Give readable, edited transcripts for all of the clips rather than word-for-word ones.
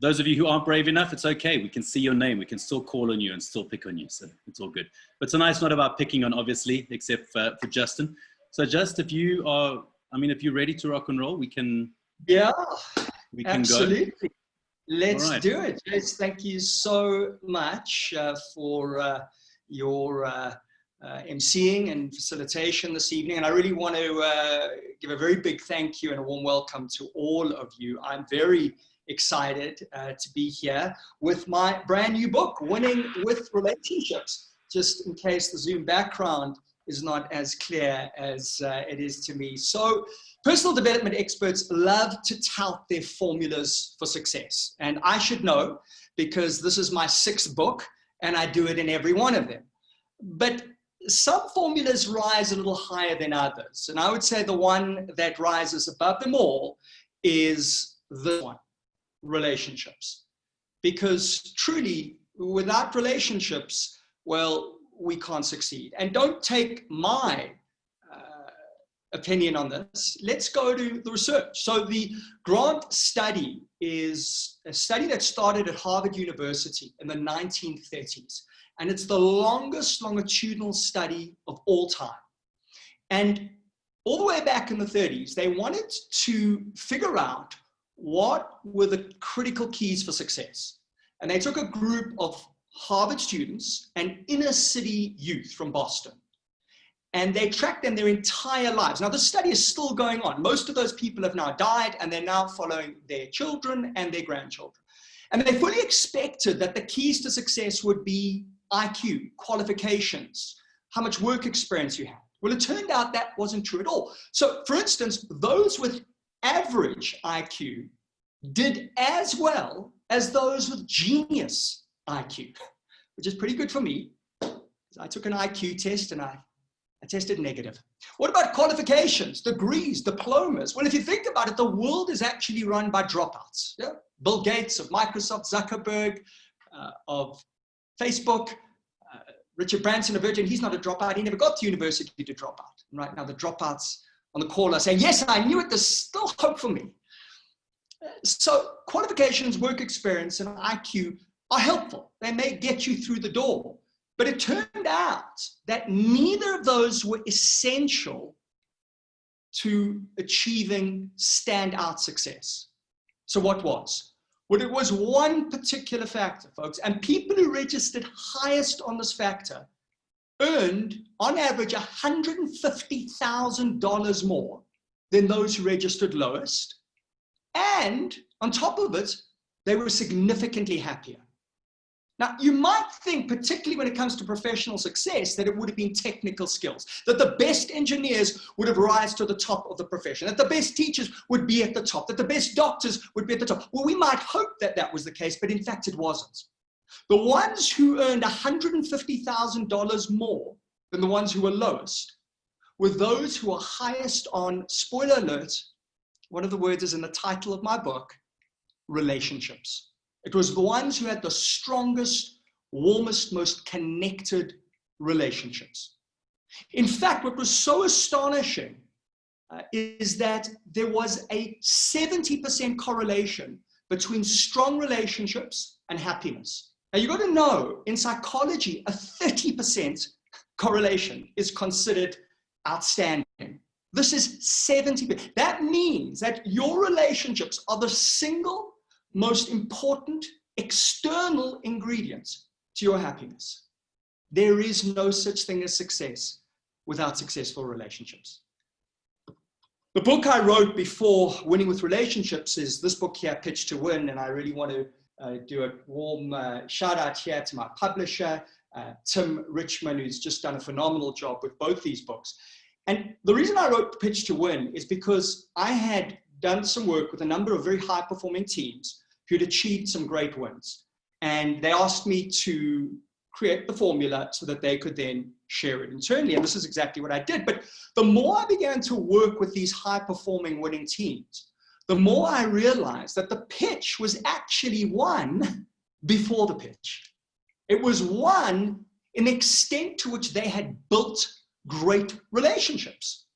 Those of you who aren't brave enough, it's okay. We can see your name. We can still call on you and still pick on you. So it's all good. But tonight's not about picking on, obviously, except for Justin. So Just, if you're ready to rock and roll, we can. Yeah, we can absolutely. Go. Let's do it. Yes, thank you so much for your emceeing and facilitation this evening. And I really want to give a very big thank you and a warm welcome to all of you. I'm very excited to be here with my brand new book, Winning with Relationships, just in case the Zoom background is not as clear as it is to me. So personal development experts love to tout their formulas for success. And I should know, because this is my 6th book and I do it in every one of them. But some formulas rise a little higher than others. And I would say the one that rises above them all is this one: relationships. Because truly, without relationships, well, we can't succeed. And don't take my opinion on this. Let's go to the research. So the Grant study is a study that started at Harvard University in the 1930s. And it's the longest longitudinal study of all time. And all the way back in the 30s, they wanted to figure out what were the critical keys for success. And they took a group of Harvard students and inner city youth from Boston. And they tracked them their entire lives. Now, this study is still going on. Most of those people have now died, and they're now following their children and their grandchildren. And they fully expected that the keys to success would be IQ, qualifications, how much work experience you had. Well, it turned out that wasn't true at all. So, for instance, those with average IQ did as well as those with genius IQ, which is pretty good for me. I took an IQ test and I tested negative. What about qualifications, degrees, diplomas? Well, if you think about it, the world is actually run by dropouts. Yeah? Bill Gates of Microsoft, Zuckerberg of Facebook, Richard Branson of Virgin, he's not a dropout. He never got to university to drop out. And right now, the dropouts on the call are saying, yes, I knew it, there's still hope for me. So qualifications, work experience, and IQ are helpful. They may get you through the door. But it turned out that neither of those were essential to achieving standout success. So what was? Well, it was one particular factor, folks, and people who registered highest on this factor earned, on average, $150,000 more than those who registered lowest. And on top of it, they were significantly happier. Now, you might think, particularly when it comes to professional success, that it would have been technical skills, that the best engineers would have risen to the top of the profession, that the best teachers would be at the top, that the best doctors would be at the top. Well, we might hope that that was the case, but in fact, it wasn't. The ones who earned $150,000 more than the ones who were lowest were those who were highest on, spoiler alert, one of the words is in the title of my book, relationships. It was the ones who had the strongest, warmest, most connected relationships. In fact, what was so astonishing is that there was a 70% correlation between strong relationships and happiness. Now, you've got to know, in psychology, a 30% correlation is considered outstanding. This is 70%. That means that your relationships are the single most important external ingredients to your happiness. There is no such thing as success without successful relationships. The book I wrote before Winning with Relationships is this book here, Pitch to Win, and I really want to do a warm shout out here to my publisher, Tim Richmond, who's just done a phenomenal job with both these books. And the reason I wrote Pitch to Win is because I had done some work with a number of very high-performing teams who'd achieved some great wins. And they asked me to create the formula so that they could then share it internally. And this is exactly what I did. But the more I began to work with these high-performing winning teams, the more I realized that the pitch was actually won before the pitch. It was won in the extent to which they had built great relationships.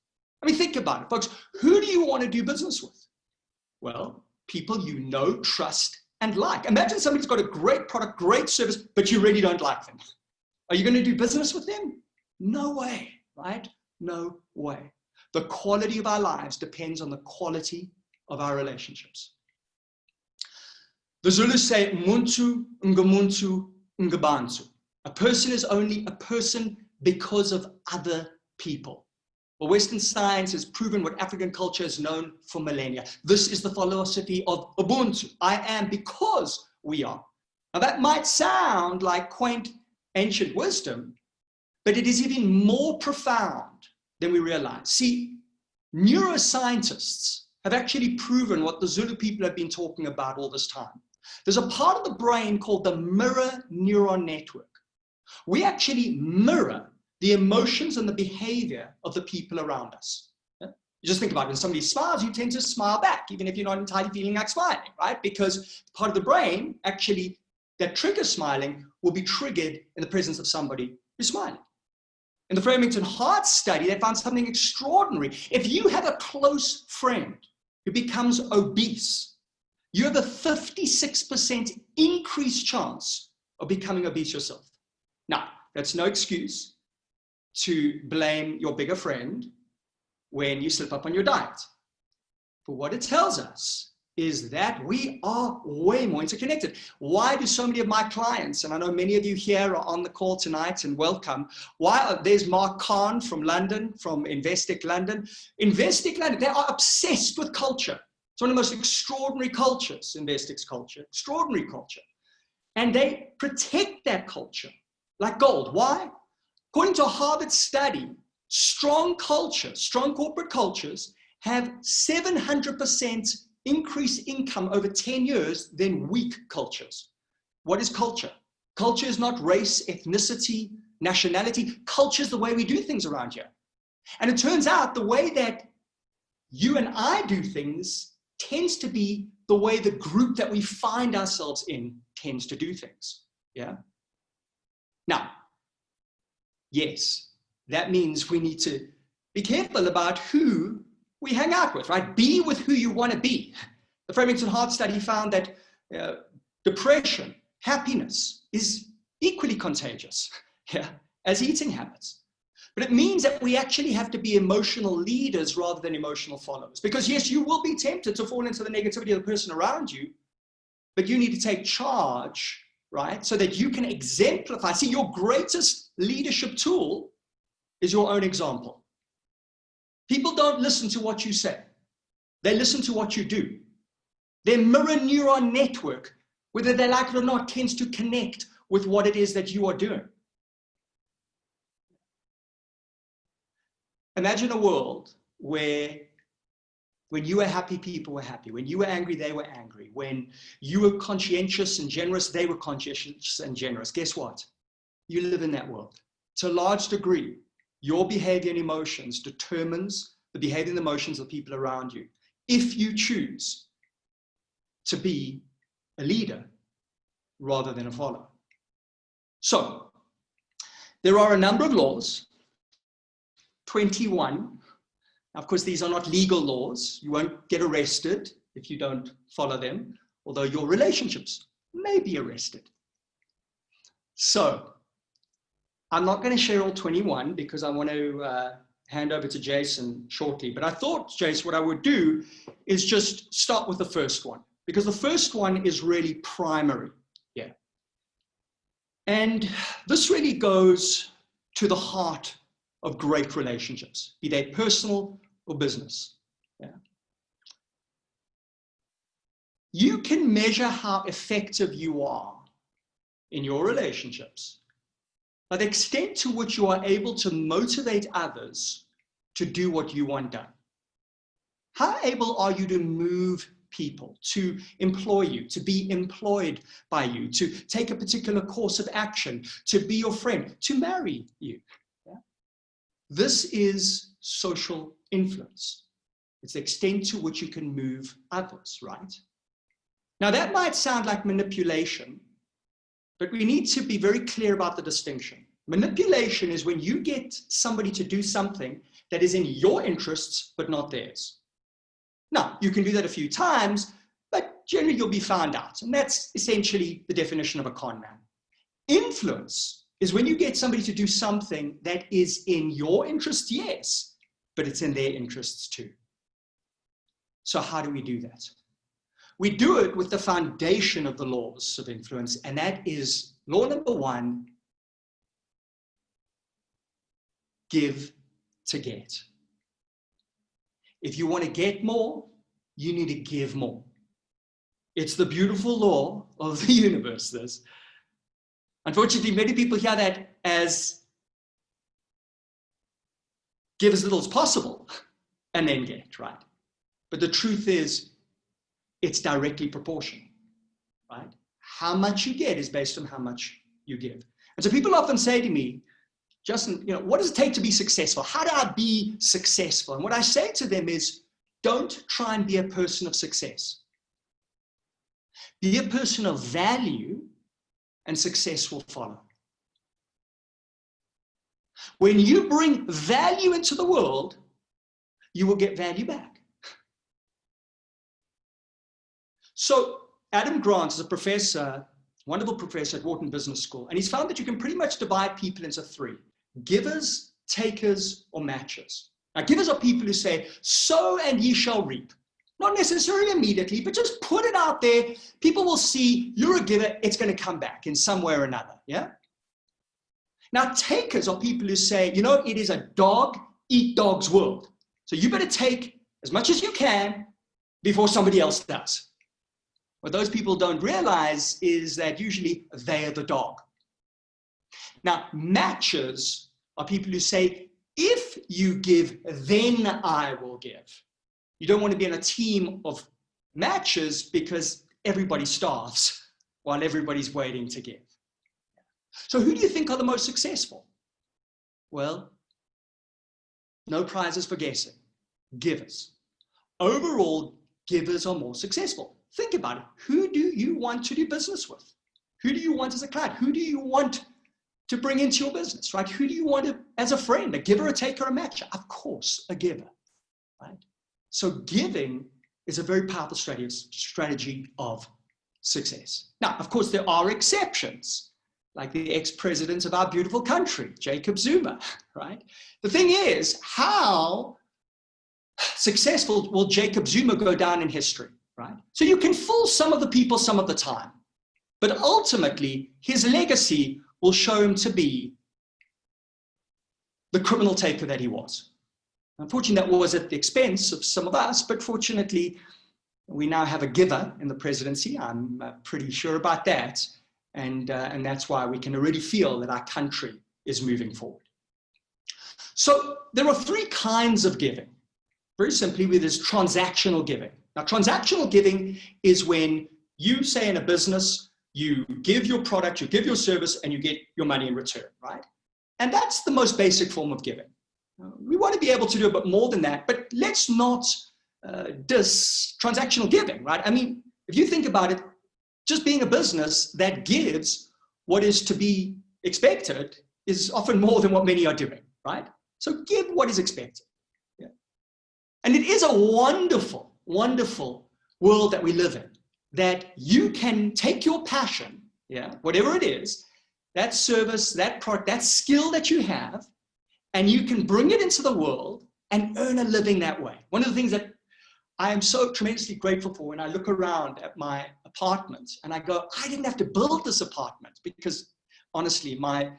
I mean, think about it, folks. Who do you want to do business with? Well, people you know, trust, and like. Imagine somebody's got a great product, great service, but you really don't like them. Are you going to do business with them? No way, right? No way. The quality of our lives depends on the quality of our relationships. The Zulus say, muntu, ngumuntu, ngabantu. A person is only a person because of other people. Well, Western science has proven what African culture has known for millennia. This is the philosophy of Ubuntu. I am because we are. Now that might sound like quaint ancient wisdom, but it is even more profound than we realize. See, neuroscientists have actually proven what the Zulu people have been talking about all this time. There's a part of the brain called the mirror neuron network. We actually mirror the emotions and the behavior of the people around us. Yeah? You just think about it. When somebody smiles, you tend to smile back, even if you're not entirely feeling like smiling, right? Because part of the brain actually that triggers smiling will be triggered in the presence of somebody who's smiling. In the Framingham Heart Study, they found something extraordinary. If you have a close friend who becomes obese, you have a 56% increased chance of becoming obese yourself. Now, that's no excuse to blame your bigger friend when you slip up on your diet. But what it tells us is that we are way more interconnected. Why do so many of my clients, and I know many of you here are on the call tonight and welcome, there's Mark Kahn from London, from Investec London. Investec London, they are obsessed with culture. It's one of the most extraordinary cultures, Investec's culture, extraordinary culture. And they protect that culture like gold. Why? According to a Harvard study, strong culture, strong corporate cultures have 700% increased income over 10 years than weak cultures. What is culture? Culture is not race, ethnicity, nationality. Culture is the way we do things around here. And it turns out the way that you and I do things tends to be the way the group that we find ourselves in tends to do things. Yeah. Now, yes, that means we need to be careful about who we hang out with, right? Be with who you want to be. The Framingham Heart Study found that depression, happiness is equally contagious, yeah, as eating habits. But it means that we actually have to be emotional leaders rather than emotional followers. Because yes, you will be tempted to fall into the negativity of the person around you, but you need to take charge, right? So that you can exemplify. See, your greatest leadership tool is your own example. People don't listen to what you say. They listen to what you do. Their mirror neuron network, whether they like it or not, tends to connect with what it is that you are doing. Imagine a world where when you were happy, people were happy. When you were angry, they were angry. When you were conscientious and generous, they were conscientious and generous. Guess what? You live in that world. To a large degree, your behavior and emotions determines the behavior and emotions of the people around you. If you choose to be a leader rather than a follower. So, there are a number of laws. 21. Of course, these are not legal laws. You won't get arrested if you don't follow them, although your relationships may be arrested. So, I'm not going to share all 21 because I want to hand over to Jason shortly. But I thought, Jason, what I would do is just start with the first one, because the first one is really primary. Yeah. And this really goes to the heart of great relationships, be they personal or business. Yeah. You can measure how effective you are in your relationships by the extent to which you are able to motivate others to do what you want done. How able are you to move people, to employ you, to be employed by you, to take a particular course of action, to be your friend, to marry you? This is social influence. It's the extent to which you can move others, right? Now that might sound like manipulation, but we need to be very clear about the distinction. Manipulation is when you get somebody to do something that is in your interests, but not theirs. Now, you can do that a few times, but generally you'll be found out. And that's essentially the definition of a con man. Influence is when you get somebody to do something that is in your interest, yes, but it's in their interests too. So how do we do that? We do it with the foundation of the laws of influence, and that is law number 1, give to get. If you want to get more, you need to give more. It's the beautiful law of the universe, this. Unfortunately, many people hear that as give as little as possible and then get, right? But the truth is, it's directly proportional, right? How much you get is based on how much you give. And so people often say to me, Justin, what does it take to be successful? How do I be successful? And what I say to them is, don't try and be a person of success. Be a person of value, and success will follow. When you bring value into the world, you will get value back. So Adam Grant is a professor, wonderful professor at Wharton Business School, and he's found that you can pretty much divide people into 3: givers, takers, or matchers. Now, givers are people who say, sow and ye shall reap. Not necessarily immediately, but just put it out there. People will see you're a giver, it's going to come back in some way or another, yeah? Now, takers are people who say, it is a dog-eat-dog's world. So you better take as much as you can before somebody else does. What those people don't realize is that usually they are the dog. Now, matchers are people who say, if you give, then I will give. You don't want to be in a team of matchers because everybody starves while everybody's waiting to give. So who do you think are the most successful? Well, no prizes for guessing. Givers. Overall, givers are more successful. Think about it. Who do you want to do business with? Who do you want as a client? Who do you want to bring into your business, right? Who do you want to, as a friend, a giver, a taker, a matcher? Of course, a giver, right? So giving is a very powerful strategy of success. Now, of course, there are exceptions, like the ex-president of our beautiful country, Jacob Zuma, right? The thing is, how successful will Jacob Zuma go down in history, right? So you can fool some of the people some of the time, but ultimately, his legacy will show him to be the criminal taker that he was. Unfortunately, that was at the expense of some of us, but fortunately, we now have a giver in the presidency. I'm pretty sure about that. And that's why we can already feel that our country is moving forward. So there are 3 kinds of giving. Very simply, there's transactional giving. Now, transactional giving is when you say in a business, you give your product, you give your service, and you get your money in return, right? And that's the most basic form of giving. We want to be able to do a bit more than that, but let's not diss transactional giving, right? I mean, if you think about it, just being a business that gives what is to be expected is often more than what many are doing, right? So give what is expected. Yeah. And it is a wonderful, wonderful world that we live in, that you can take your passion, yeah, whatever it is, that service, that product, that skill that you have, and you can bring it into the world and earn a living that way. One of the things that I am so tremendously grateful for when I look around at my apartment and I go, I didn't have to build this apartment, because honestly, my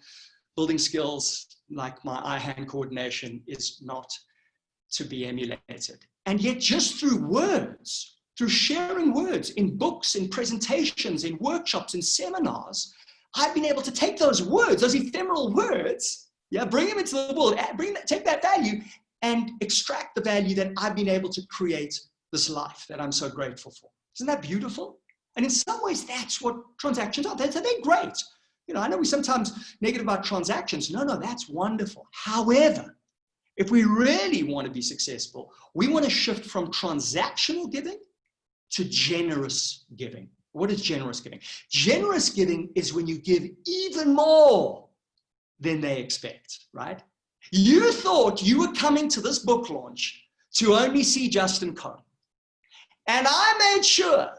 building skills, like my eye-hand coordination, is not to be emulated. And yet just through words, through sharing words in books, in presentations, in workshops, in seminars, I've been able to take those words, those ephemeral words, yeah, bring them into the world, take that value and extract the value that I've been able to create this life that I'm so grateful for. Isn't that beautiful? And in some ways, that's what transactions are. They're great. I know we sometimes negative about transactions. No, that's wonderful. However, if we really want to be successful, we want to shift from transactional giving to generous giving. What is generous giving? Generous giving is when you give even more than they expect, right? You thought you were coming to this book launch to only see Justin Cohn. And I made sure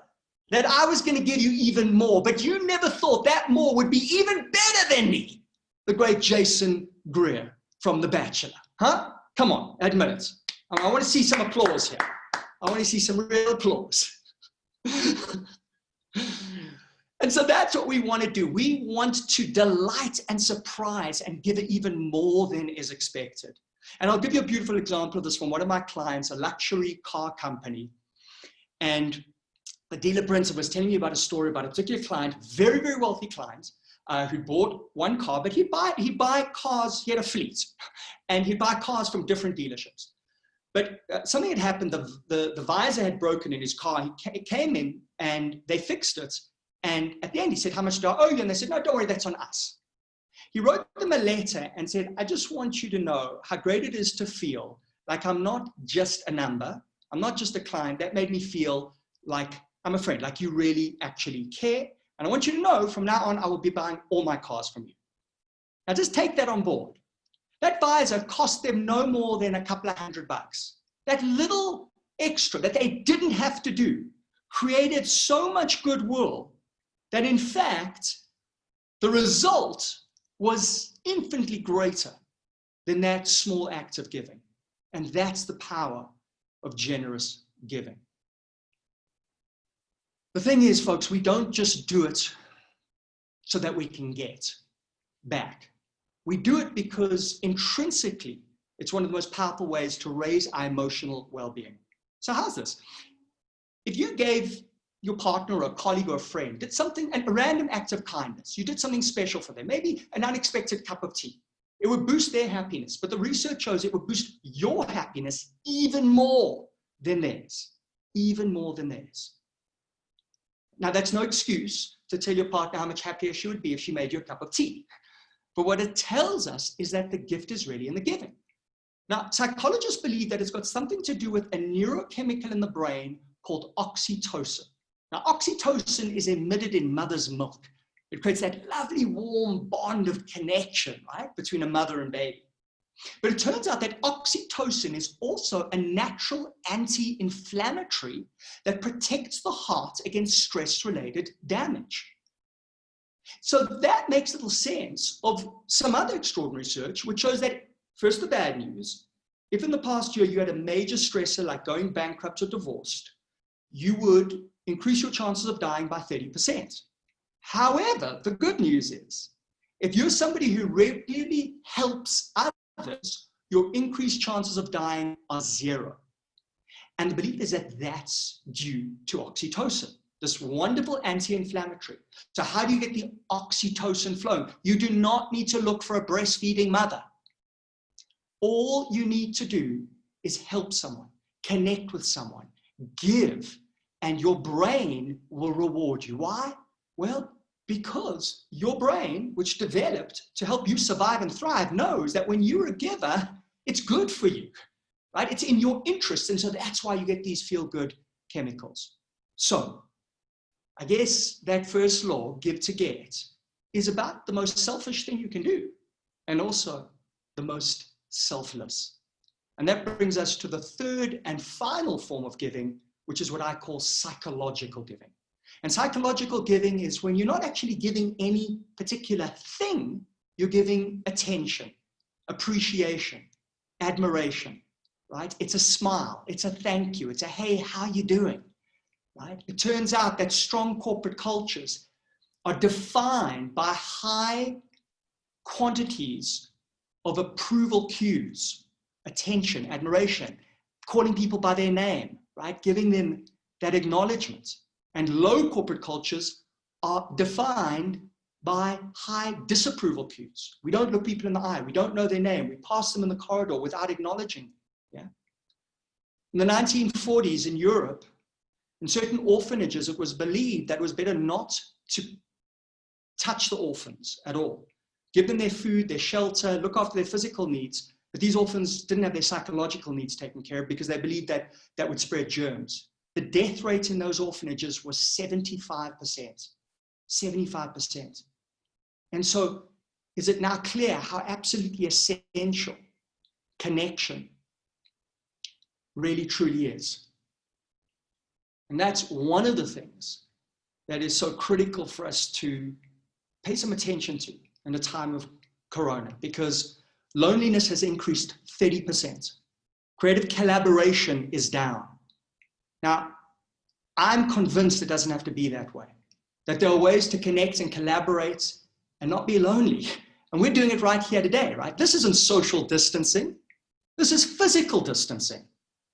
that I was going to give you even more, but you never thought that more would be even better than me. The great Jason Greer from The Bachelor. Huh? Come on, admit it. I want to see some applause here. I want to see some real applause. And so that's what we want to do. We want to delight and surprise and give it even more than is expected. And I'll give you a beautiful example of this from one of my clients, a luxury car company. And the dealer principal was telling me about a story about a particular client, very, very wealthy client, who bought one car, but he'd buy cars, he had a fleet, and he'd buy cars from different dealerships. But something had happened, the visor had broken in his car. He came in and they fixed it. And at the end, he said, how much do I owe you? And they said, no, don't worry, that's on us. He wrote them a letter and said, I just want you to know how great it is to feel like I'm not just a number. I'm not just a client. That made me feel like I'm a friend, like you really actually care. And I want you to know from now on, I will be buying all my cars from you. Now just take that on board. That visor cost them no more than a couple of $100. That little extra that they didn't have to do created so much goodwill that in fact, the result was infinitely greater than that small act of giving. And that's the power of generous giving. The thing is, folks, we don't just do it so that we can get back. We do it because intrinsically, it's one of the most powerful ways to raise our emotional well-being. So how's this? If you gave your partner or a colleague or a friend, did something, a random act of kindness, you did something special for them, maybe an unexpected cup of tea, it would boost their happiness. But the research shows it would boost your happiness even more than theirs, even more than theirs. Now, that's no excuse to tell your partner how much happier she would be if she made you a cup of tea. But what it tells us is that the gift is really in the giving. Now, psychologists believe that it's got something to do with a neurochemical in the brain called oxytocin. Now, oxytocin is emitted in mother's milk. It creates that lovely warm bond of connection, right, between a mother and baby. But it turns out that oxytocin is also a natural anti-inflammatory that protects the heart against stress-related damage. So that makes little sense of some other extraordinary research, which shows that, first, the bad news, if in the past year you had a major stressor like going bankrupt or divorced, you would increase your chances of dying by 30%. However, the good news is, if you're somebody who regularly helps others, your increased chances of dying are 0. And the belief is that that's due to oxytocin, this wonderful anti-inflammatory. So how do you get the oxytocin flowing? You do not need to look for a breastfeeding mother. All you need to do is help someone, connect with someone, give, and your brain will reward you. Why? Well, because your brain, which developed to help you survive and thrive, knows that when you're a giver, it's good for you, right? It's in your interest. And so that's why you get these feel-good chemicals. So I guess that first law, give to get, is about the most selfish thing you can do, and also the most selfless. And that brings us to the third and final form of giving, which is what I call psychological giving. And psychological giving is when you're not actually giving any particular thing, you're giving attention, appreciation, admiration, right? It's a smile, it's a thank you, it's a hey, how you doing, right? It turns out that strong corporate cultures are defined by high quantities of approval cues, attention, admiration, calling people by their name, right? Giving them that acknowledgement. And low corporate cultures are defined by high disapproval cues. We don't look people in the eye. We don't know their name. We pass them in the corridor without acknowledging them. Yeah? In the 1940s in Europe, in certain orphanages, it was believed that it was better not to touch the orphans at all. Give them their food, their shelter, look after their physical needs. But these orphans didn't have their psychological needs taken care of because they believed that that would spread germs. The death rate in those orphanages was 75%. 75%. And so, is it now clear how absolutely essential connection really truly is? And that's one of the things that is so critical for us to pay some attention to in a time of Corona, because loneliness has increased 30%. Creative collaboration is down. Now, I'm convinced it doesn't have to be that way, that there are ways to connect and collaborate and not be lonely. And we're doing it right here today, right? This isn't social distancing. This is physical distancing.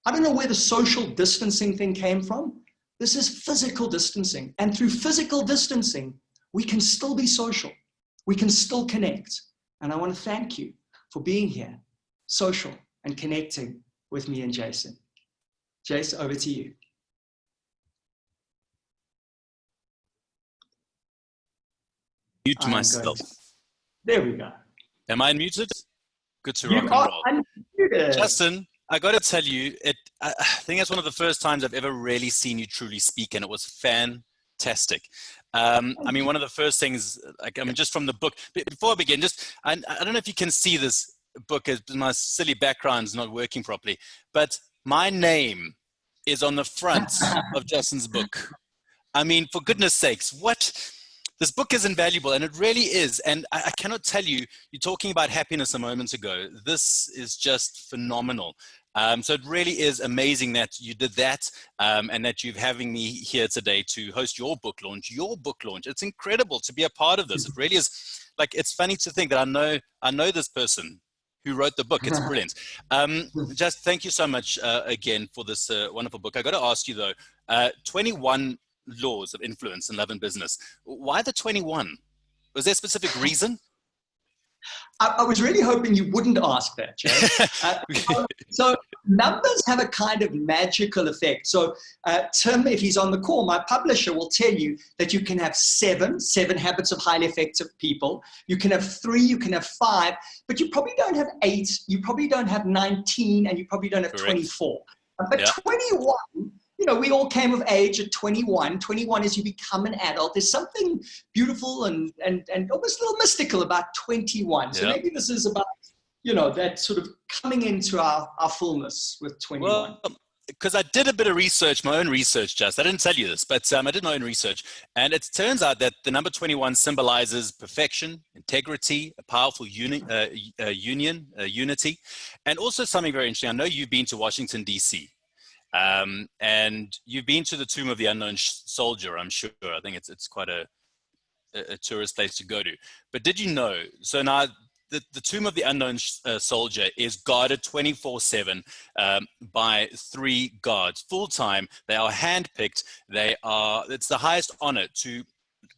I don't know where the social distancing thing came from. This is physical distancing. And through physical distancing, we can still be social. We can still connect. And I want to thank you for being here, social and connecting with me and Jason. Jason, over to you. Mute myself. There we go. Am I unmuted? Good to rock and roll. Unmuted. Justin, I got to tell you, I think that's one of the first times I've ever really seen you truly speak, and it was fantastic. I mean, one of the first things, just from the book, before I begin, I don't know if you can see this book, as my silly background's not working properly, but my name is on the front of Justin's book. I mean, for goodness sakes, what? This book is invaluable, and it really is. And I cannot tell you, you're talking about happiness a moment ago. This is just phenomenal. So it really is amazing that you did that, and that you're having me here today to host your book launch. It's incredible to be a part of this. It really is. Like, it's funny to think that I know this person who wrote the book. It's brilliant. Just thank you so much again for this wonderful book. I got to ask you though, 21 laws of influence in love and business. Why the 21? Was there a specific reason? I was really hoping you wouldn't ask that, Jay. So numbers have a kind of magical effect. So Tim, if he's on the call, my publisher will tell you that you can have seven habits of highly effective people. You can have 3, you can have 5, but you probably don't have 8, you probably don't have 19, and you probably don't have Correct. 24. But 21, you know, we all came of age at 21. 21 is you become an adult. There's something beautiful and almost a little mystical about 21. So maybe this is about, you know, that sort of coming into our fullness with 21. Well, because I did a bit of research, my own research, I didn't tell you this, but I did my own research. And it turns out that the number 21 symbolizes perfection, integrity, a powerful unity, and also something very interesting. I know you've been to Washington, D.C., and you've been to the Tomb of the Unknown Soldier, I'm sure. I think it's quite a tourist place to go to. But did you know, so now the Tomb of the Unknown Soldier is guarded 24/7 by 3 guards, full-time. They are handpicked. It's the highest honor to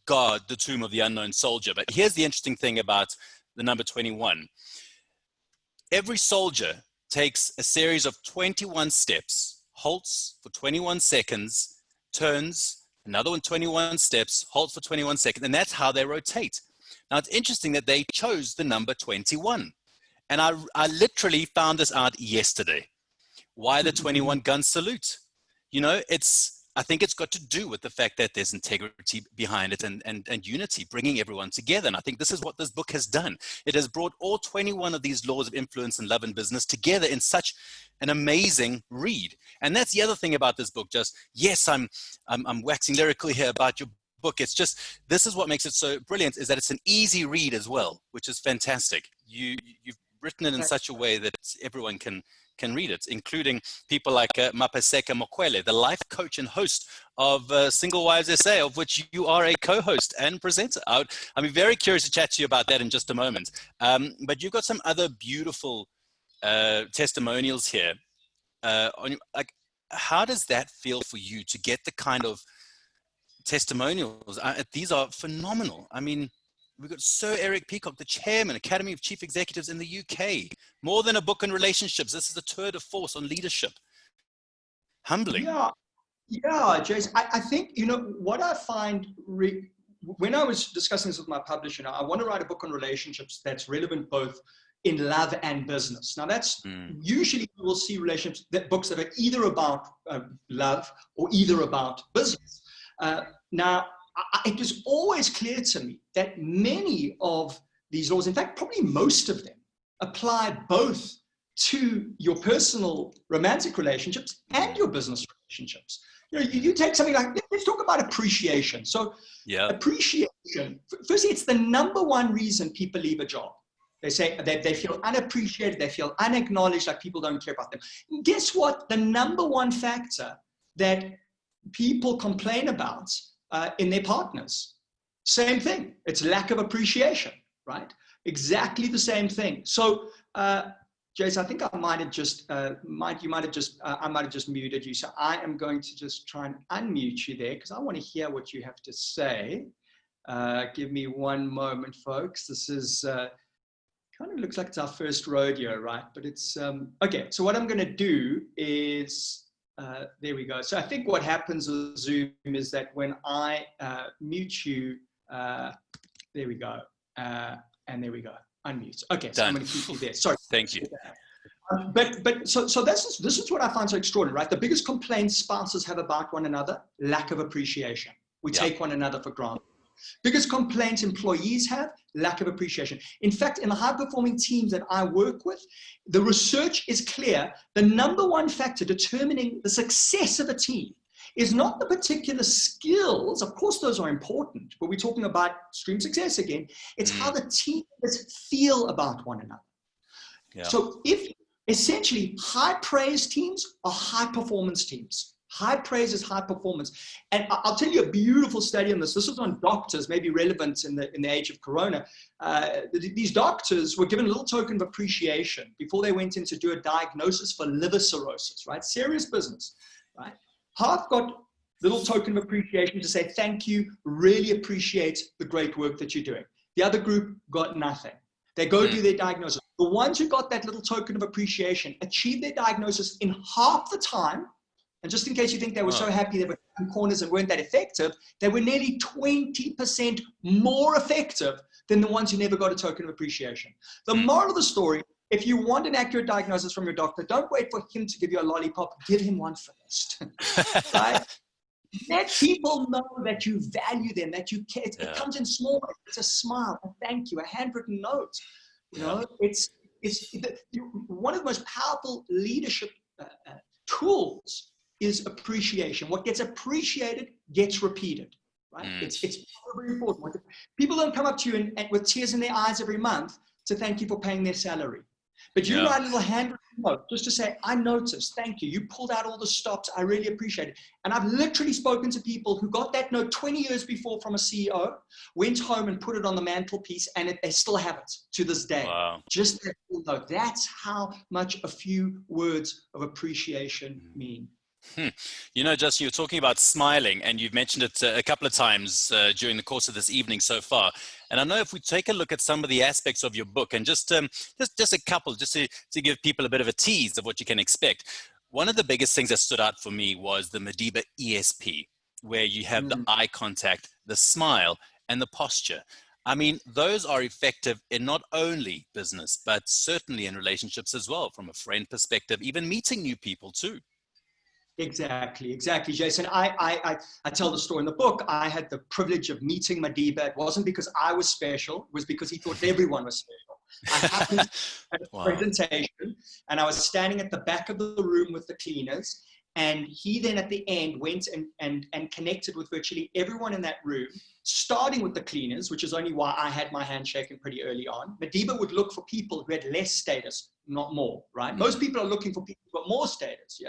guard the Tomb of the Unknown Soldier. But here's the interesting thing about the number 21. Every soldier takes a series of 21 steps, halts for 21 seconds, turns, another one 21 steps, halts for 21 seconds, and that's how they rotate. Now, it's interesting that they chose the number 21. And I literally found this out yesterday. Why the 21 gun salute? You know, I think it's got to do with the fact that there's integrity behind it and unity, bringing everyone together. And I think this is what this book has done. It has brought all 21 of these laws of influence and love and business together in such an amazing read. And that's the other thing about this book. Yes, I'm waxing lyrical here about your book. It's just, this is what makes it so brilliant, is that it's an easy read as well, which is fantastic. You've written it in such a way that everyone can read it, including people like Mapaseka Mokwele, the life coach and host of Single Wives SA, of which you are a co-host and presenter. I'm very curious to chat to you about that in just a moment. But you've got some other beautiful testimonials here. How does that feel for you to get the kind of testimonials? These are phenomenal. I mean, we've got Sir Eric Peacock, the chairman, Academy of Chief Executives in the UK. More than a book on relationships. This is a tour de force on leadership. Humbling. Yeah, Jason. I think, you know, what I find, when I was discussing this with my publisher, I want to write a book on relationships that's relevant both in love and business. Now, that's usually you will see relationships, books that are either about love or either about business. Now, it was always clear to me that many of these laws, in fact, probably most of them, apply both to your personal romantic relationships and your business relationships. You take something like, let's talk about appreciation. So appreciation, firstly, it's the number one reason people leave a job. They say they feel unappreciated, they feel unacknowledged, like people don't care about them. Guess what? The number one factor that people complain about in their partners, same thing. It's lack of appreciation, right? Exactly the same thing. So, Jason, I think I might have just, I might have just muted you. So I am going to just try and unmute you there because I want to hear what you have to say. Give me one moment, folks. This is kind of looks like it's our first rodeo, right? But it's, okay. So what I'm going to do is, there we go. So I think what happens with Zoom is that when I mute you, there we go. And there we go. Unmute. Okay, so I'm going to keep you there. Sorry. Thank you. But so this is what I find so extraordinary, right? The biggest complaint spouses have about one another, lack of appreciation. We take one another for granted. Biggest complaint employees have, lack of appreciation. In fact, in the high-performing teams that I work with, the research is clear. The number one factor determining the success of a team is not the particular skills. Of course, those are important, but we're talking about extreme success again. It's how the team feel about one another. Yeah. So if essentially high praise teams are high performance teams. High praise is high performance. And I'll tell you a beautiful study on this. This was on doctors, maybe relevant in the age of Corona. These doctors were given a little token of appreciation before they went in to do a diagnosis for liver cirrhosis, right? Serious business, right? Half got little token of appreciation to say, thank you, really appreciate the great work that you're doing. The other group got nothing. They go do their diagnosis. The ones who got that little token of appreciation achieved their diagnosis in half the time. And just in case you think they were so happy they were in corners and weren't that effective, they were nearly 20% more effective than the ones who never got a token of appreciation. The moral of the story, if you want an accurate diagnosis from your doctor, don't wait for him to give you a lollipop. Give him one first. Right? Let people know that you value them, that you care. It comes in small ways. It's a smile, a thank you, a handwritten note. You know, it's one of the most powerful leadership tools is appreciation. What gets appreciated gets repeated. Right? It's very important. People don't come up to you and with tears in their eyes every month to thank you for paying their salary. But you write a little handwritten note just to say, I noticed, thank you. You pulled out all the stops. I really appreciate it. And I've literally spoken to people who got that note 20 years before from a CEO, went home and put it on the mantelpiece, and they still have it to this day. Wow. Just that little note. That's how much a few words of appreciation mean. You know, Justin, you're talking about smiling, and you've mentioned it a couple of times during the course of this evening so far. And I know if we take a look at some of the aspects of your book, and just a couple, just to give people a bit of a tease of what you can expect. One of the biggest things that stood out for me was the Madiba ESP, where you have the eye contact, the smile, and the posture. I mean, those are effective in not only business, but certainly in relationships as well, from a friend perspective, even meeting new people too. Exactly, Jason. I tell the story in the book. I had the privilege of meeting Madiba. It wasn't because I was special. It was because he thought everyone was special. I happened at a presentation, and I was standing at the back of the room with the cleaners. And he then at the end went and connected with virtually everyone in that room, starting with the cleaners, which is only why I had my hand shaken pretty early on. Madiba would look for people who had less status, not more, right? Most people are looking for people who got more status,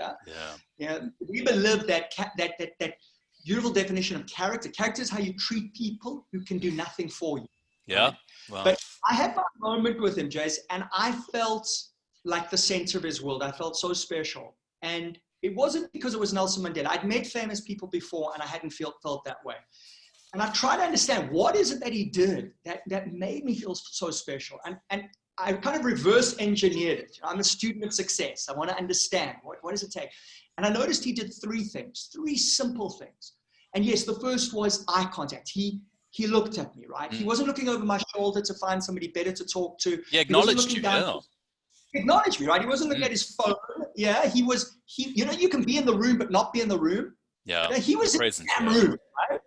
Madiba lived that beautiful definition of character. Character is how you treat people who can do nothing for you. Yeah. Right? Wow. But I had my moment with him, Jace, and I felt like the center of his world. I felt so special. And it wasn't because it was Nelson Mandela. I'd met famous people before and I hadn't felt that way. And I tried to understand what is it that he did that made me feel so special. And I kind of reverse engineered it. I'm a student of success. I want to understand what does it take? And I noticed he did three simple things. And yes, the first was eye contact. He looked at me, right? He wasn't looking over my shoulder to find somebody better to talk to. He acknowledged you, He acknowledged me, right? He wasn't looking at his phone. Yeah, he you know, you can be in the room, but not be in the room. Yeah. He was in the room, right?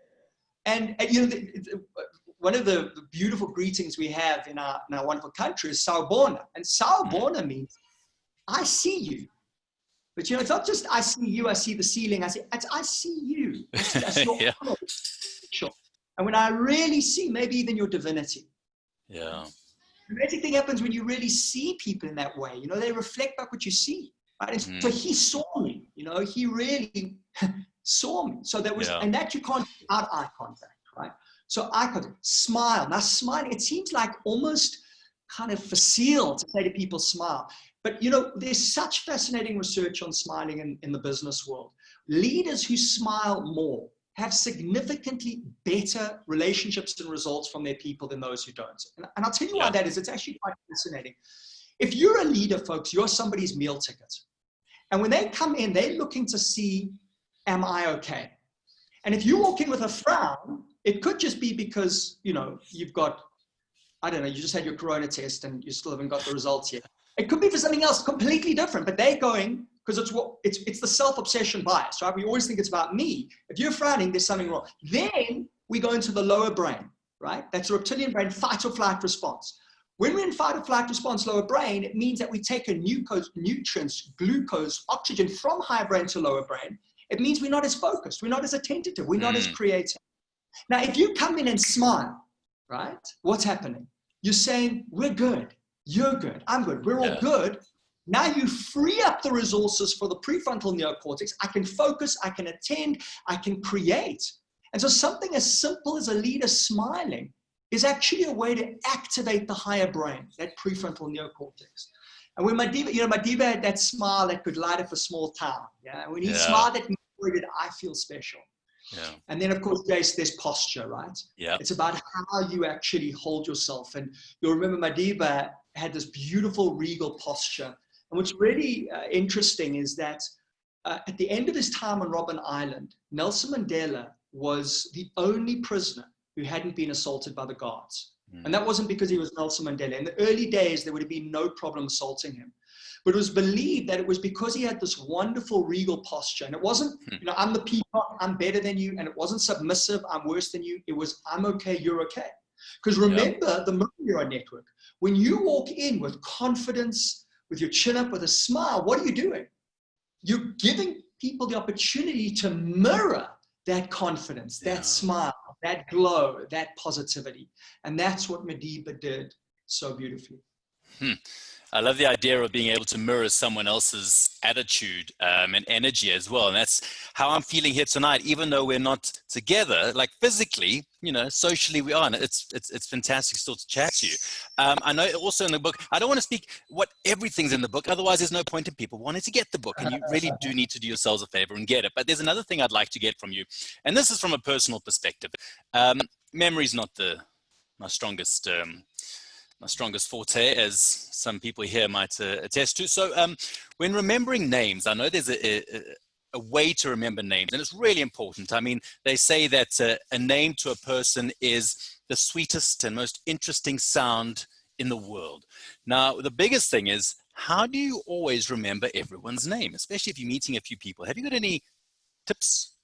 And you know, one of the beautiful greetings we have in our wonderful country is Sawubona. And Sawubona means, I see you. But it's not just I see you, I see the ceiling, I see you. I see your Yeah. potential. And when I really see maybe even your divinity. Yeah. The amazing thing happens when you really see people in that way. They reflect back what you see. Right? And so he saw me, he really saw me. So that was, and that you can't do without eye contact, right? So eye contact, smile. Now smiling, it seems like almost kind of facile to say to people smile. But there's such fascinating research on smiling in the business world. Leaders who smile more have significantly better relationships and results from their people than those who don't. And I'll tell you why that is. It's actually quite fascinating. If you're a leader, folks, you're somebody's meal ticket. And when they come in, they're looking to see, am I okay? And if you walk in with a frown, it could just be because, you've got, I don't know, you just had your corona test and you still haven't got the results yet. It could be for something else completely different, but they're going, because it's the self-obsession bias, right? We always think it's about me. If you're frowning, there's something wrong. Then we go into the lower brain, right? That's the reptilian brain, fight or flight response. When we're in fight or flight response, lower brain, it means that we take a nutrients, glucose, oxygen from higher brain to lower brain. It means we're not as focused. We're not as attentive. We're not as creative. Now, if you come in and smile, right? What's happening? You're saying, we're good. You're good. I'm good. We're all good. Now you free up the resources for the prefrontal neocortex. I can focus. I can attend. I can create. And so something as simple as a leader smiling is actually a way to activate the higher brain, that prefrontal neocortex. And when Madiba had that smile that could light up a small town. Yeah. When he smiled at me, did I feel special? Yeah. And then, of course, Jace, there's posture, right? Yeah. It's about how you actually hold yourself. And you'll remember Madiba had this beautiful regal posture. And what's really interesting is that at the end of his time on Robben Island, Nelson Mandela was the only prisoner who hadn't been assaulted by the guards. And that wasn't because he was Nelson Mandela. In the early days, there would have been no problem assaulting him. But it was believed that it was because he had this wonderful regal posture. And it wasn't, I'm the peacock, I'm better than you. And it wasn't submissive, I'm worse than you. It was, I'm okay, you're okay. Because remember the mirror network. When you walk in with confidence, with your chin up, with a smile, what are you doing? You're giving people the opportunity to mirror that confidence, that smile, that glow, that positivity. And that's what Madiba did so beautifully. I love the idea of being able to mirror someone else's attitude and energy as well. And that's how I'm feeling here tonight, even though we're not together, like physically, socially we are. And it's fantastic still to chat to you. I know also in the book, I don't want to speak what everything's in the book. Otherwise, there's no point in people wanting to get the book. And you really do need to do yourselves a favor and get it. But there's another thing I'd like to get from you. And this is from a personal perspective. Memory's not my strongest forte, as some people here might attest to. So when remembering names, I know there's a way to remember names, and it's really important. I mean, they say that a name to a person is the sweetest and most interesting sound in the world. Now, the biggest thing is, how do you always remember everyone's name, especially if you're meeting a few people? Have you got any tips?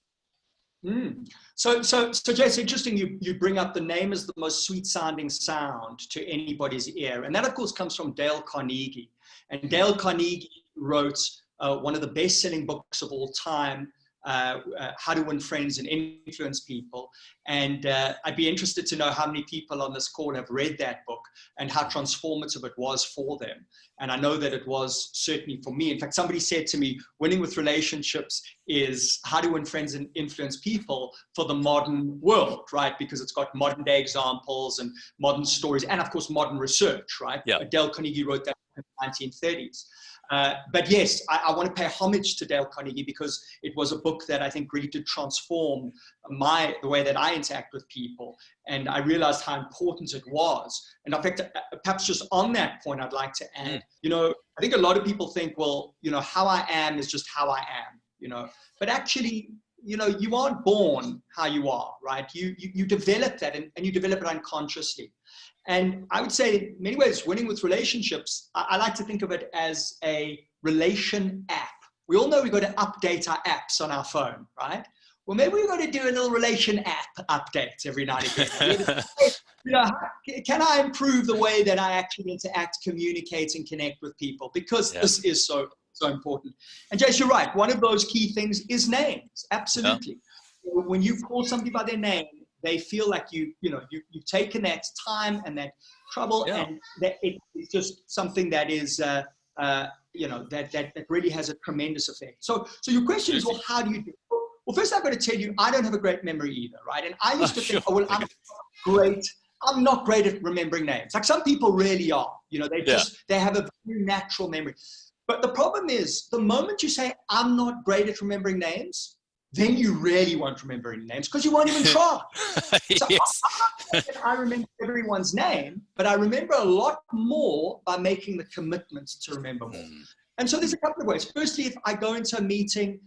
So Jay, it's interesting you bring up the name as the most sweet sounding sound to anybody's ear. And that, of course, comes from Dale Carnegie. And Dale Carnegie wrote one of the best-selling books of all time, How to Win Friends and Influence People. And I'd be interested to know how many people on this call have read that book and how transformative it was for them. And I know that it was certainly for me. In fact, somebody said to me, winning with relationships is how to win friends and influence people for the modern world, right? Because it's got modern day examples and modern stories and, of course, modern research, right? Yeah. Dale Carnegie wrote that in the 1930s. But yes, I want to pay homage to Dale Carnegie because it was a book that I think really did transform the way that I interact with people. And I realized how important it was. And in fact, perhaps just on that point, I'd like to add, I think a lot of people think, well, how I am is just how I am, but actually, you aren't born how you are, right? You develop that and you develop it unconsciously. And I would say in many ways, winning with relationships, I like to think of it as a relation app. We all know we've got to update our apps on our phone, right? Well, maybe we've got to do a little relation app update every now and again. Can I improve the way that I actually interact, communicate, and connect with people? Because this is so so important. And Jace, you're right. One of those key things is names. Absolutely. Yeah. When you call somebody by their name, they feel like you've taken that time and that trouble, and that it's just something that is, that really has a tremendous effect. So your question is, well, how do you do it? Well, first I've got to tell you, I don't have a great memory either, right? And I used to think, I'm not great at remembering names. Like some people really are, they have a very natural memory. But the problem is, the moment you say, I'm not great at remembering names, then you really won't remember any names because you won't even try. So Yes. I remember everyone's name, but I remember a lot more by making the commitment to remember more. And so there's a couple of ways. Firstly, if I go into a meeting,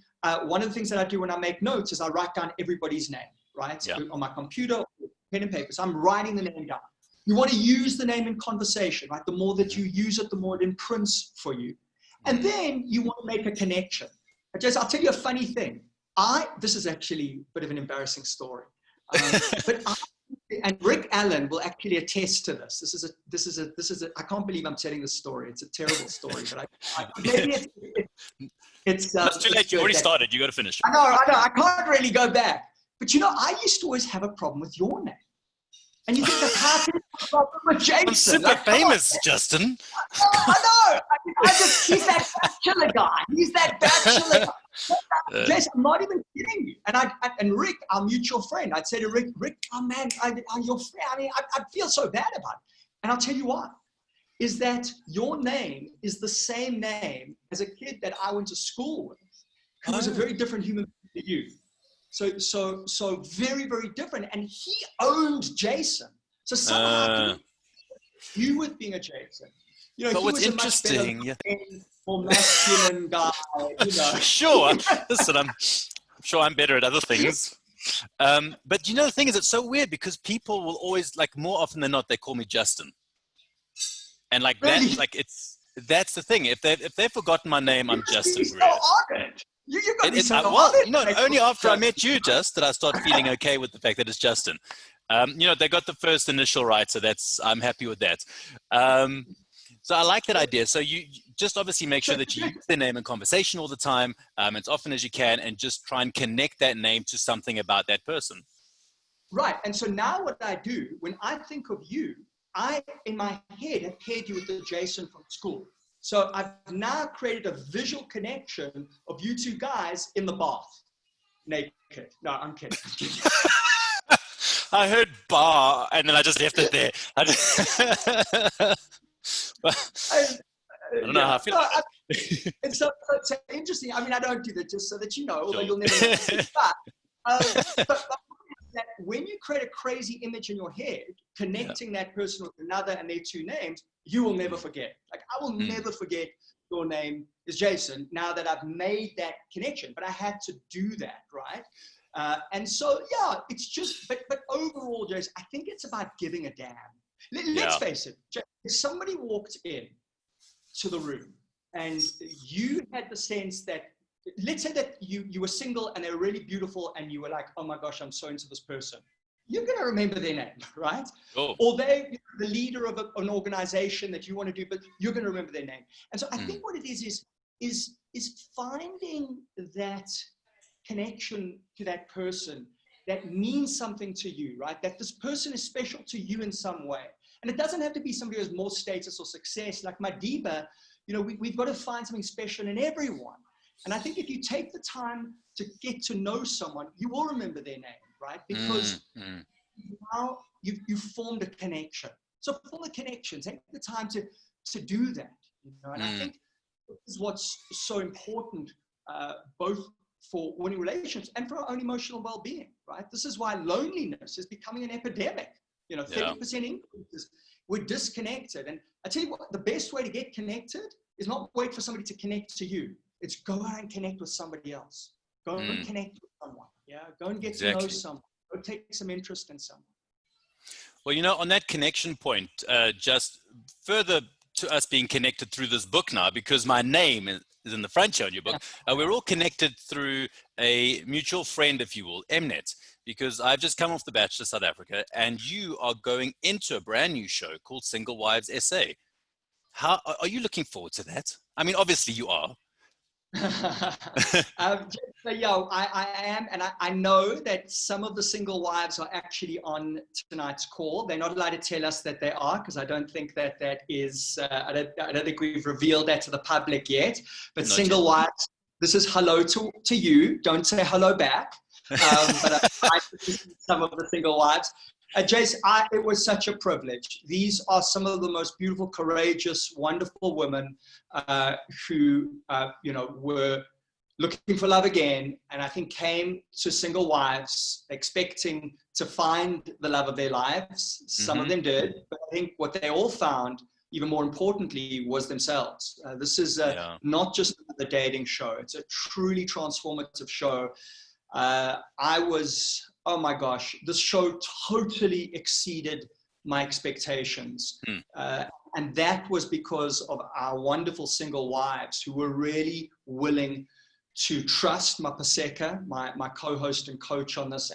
one of the things that I do when I make notes is I write down everybody's name, right? Yeah. On my computer, or pen and paper. So I'm writing the name down. You want to use the name in conversation, right? The more that you use it, the more it imprints for you. And then you want to make a connection. I'll tell you a funny thing. This is actually a bit of an embarrassing story. And Rick Allen will actually attest to this. This is a I can't believe I'm telling this story. It's a terrible story, but maybe it's too late. You already started. You got to finish. I know. I can't really go back. But I used to always have a problem with your name. And you think, how can you have a problem with Jason? I'm super famous, Justin. I know. He's that bachelor guy. He's that bachelor guy. Jason, I'm not even kidding you. And Rick, our mutual friend, I'd say to Rick, oh man, I'm your friend. I mean, I feel so bad about it. And I'll tell you why. Is that your name is the same name as a kid that I went to school with, who was a very different human being to you. So very, very different. And he owned Jason. So somehow you with being a Jason. But what's interesting, more masculine guy, Sure. Listen, I'm sure I'm better at other things. But the thing is, it's so weird because people will always, like, more often than not, they call me Justin. And like really? that's the thing. If they've forgotten my name, I'm Justin. So honored. You got to be so honored. Only after I met you, Just, did I start feeling okay with the fact that it's Justin. They got the first initial right, so I'm happy with that. So I like that idea. So you just obviously make sure that you use their name in conversation all the time, as often as you can, and just try and connect that name to something about that person. Right. And so now what I do, when I think of you, I, in my head, have paired you with the Jason from school. So I've now created a visual connection of you two guys in the bath, naked. No, I'm kidding. I heard bar, and then I just left it there. I don't know how I feel. It's so interesting. I mean, I don't do that just so that you know, although you'll never know. But that when you create a crazy image in your head, connecting that person with another and their two names, you will never forget. Like, I will never forget your name is Jason now that I've made that connection. But I had to do that, right? And so, it's just, but overall, Jason, I think it's about giving a damn. Let's face it, if somebody walked in to the room and you had the sense that, let's say that you were single and they were really beautiful and you were like, oh my gosh, I'm so into this person. You're going to remember their name, right? Oh. Or they're the leader of an organization that you want to do, but you're going to remember their name. And so I think what it is finding that connection to that person that means something to you, right? That this person is special to you in some way. And it doesn't have to be somebody who has more status or success. Like Madiba, we've got to find something special in everyone. And I think if you take the time to get to know someone, you will remember their name, right? Because now you've formed a connection. So form a connection. Take the time to do that. And I think this is what's so important, both for winning relations and for our own emotional well-being, right? This is why loneliness is becoming an epidemic. 30% increases. We're disconnected. And I tell you what, the best way to get connected is not wait for somebody to connect to you. It's go out and connect with somebody else. Go and connect with someone. Go and get to know someone. Go take some interest in someone. Well, on that connection point, just further to us being connected through this book now, because my name is in the front here on your book. We're all connected through a mutual friend, if you will, Mnet, because I've just come off The Bachelor South Africa, and you are going into a brand new show called Single Wives SA. How are you looking forward to that? I mean, obviously you are, So yeah, I am, and I know that some of the single wives are actually on tonight's call. They're not allowed to tell us that they are, because I don't think that is. I don't think we've revealed that to the public yet. But not single yet. Wives, this is hello to you. Don't say hello back. But I some of the single wives. Jace, it was such a privilege. These are some of the most beautiful, courageous, wonderful women who, were looking for love again, and I think came to single wives expecting to find the love of their lives. Some of them did, but I think what they all found, even more importantly, was themselves. This is not just the dating show. It's a truly transformative show. Oh my gosh, this show totally exceeded my expectations. And that was because of our wonderful single wives who were really willing to trust Mapaseka, my co-host and coach on this,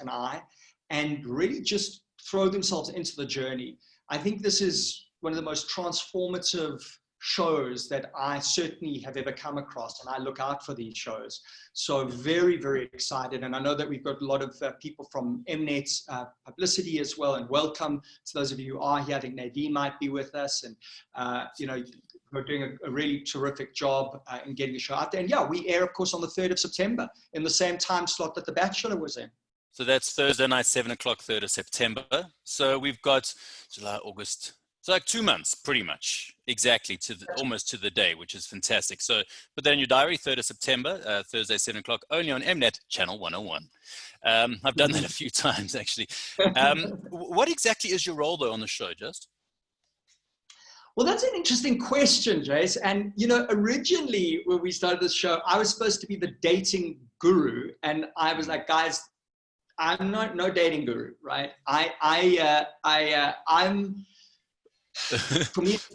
and really just throw themselves into the journey. I think this is one of the most transformative shows that I certainly have ever come across, and I look out for these shows. So very, very excited. And I know that we've got a lot of people from Mnet's publicity as well, and welcome to those of you who are here. I think Nadine might be with us, and we're doing a really terrific job in getting the show out there. And yeah, we air, of course, on the 3rd of September in the same time slot that The Bachelor was in. So that's Thursday night, 7 o'clock, 3rd of September. So we've got July, August. So like 2 months, pretty much, exactly, almost to the day, which is fantastic. So put that in your diary, 3rd of September, Thursday, 7 o'clock, only on Mnet, channel 101. I've done that a few times, actually. What exactly is your role, though, on the show, Just? Well, that's an interesting question, Jace. And, originally when we started this show, I was supposed to be the dating guru. And I was like, guys, I'm not no dating guru, right? I'm... For me, it's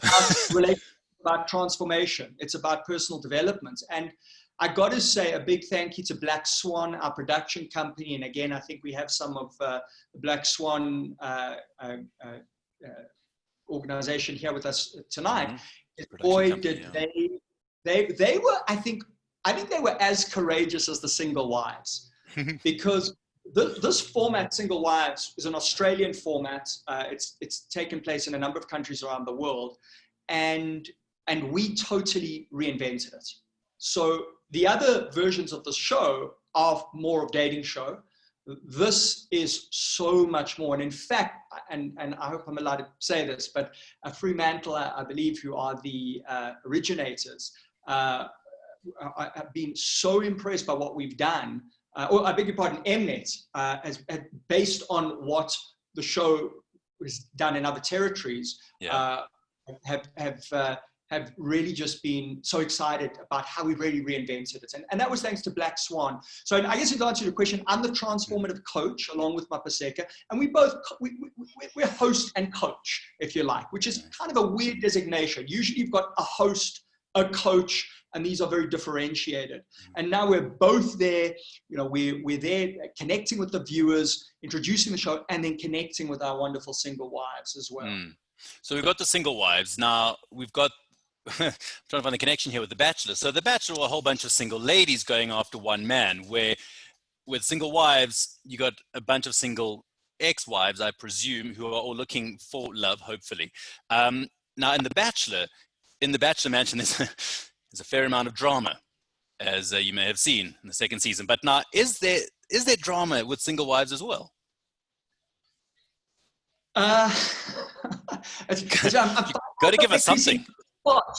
about transformation. It's about personal development. And I got to say a big thank you to Black Swan, our production company. And again, I think we have some of the Black Swan organization here with us tonight. Boy, did they were, I think they were as courageous as the single wives, because this format, Single Wives, is an Australian format. It's taken place in a number of countries around the world, and we totally reinvented it. So the other versions of the show are more of dating show. This is so much more. And in fact, and I hope I'm allowed to say this, but Fremantle, I believe, who are the originators, have been so impressed by what we've done. Or I beg your pardon, Mnet, based on what the show was done in other territories, have really just been so excited about how we really reinvented it. And that was thanks to Black Swan. So I guess to answer your question, I'm the transformative coach along with Mapaseka, and we're host and coach, if you like, which is kind of a weird designation. Usually you've got a host, a coach, and these are very differentiated. And now we're both there, we're there connecting with the viewers, introducing the show, and then connecting with our wonderful single wives as well. So we've got the single wives. Now we've got, I'm trying to find the connection here with The Bachelor. So The Bachelor were a whole bunch of single ladies going after one man, where with single wives, you got a bunch of single ex-wives, I presume, who are all looking for love, hopefully. Now in The Bachelor Mansion, there's a fair amount of drama, as you may have seen in the second season. But now, is there drama with single wives as well? You've got to give us something.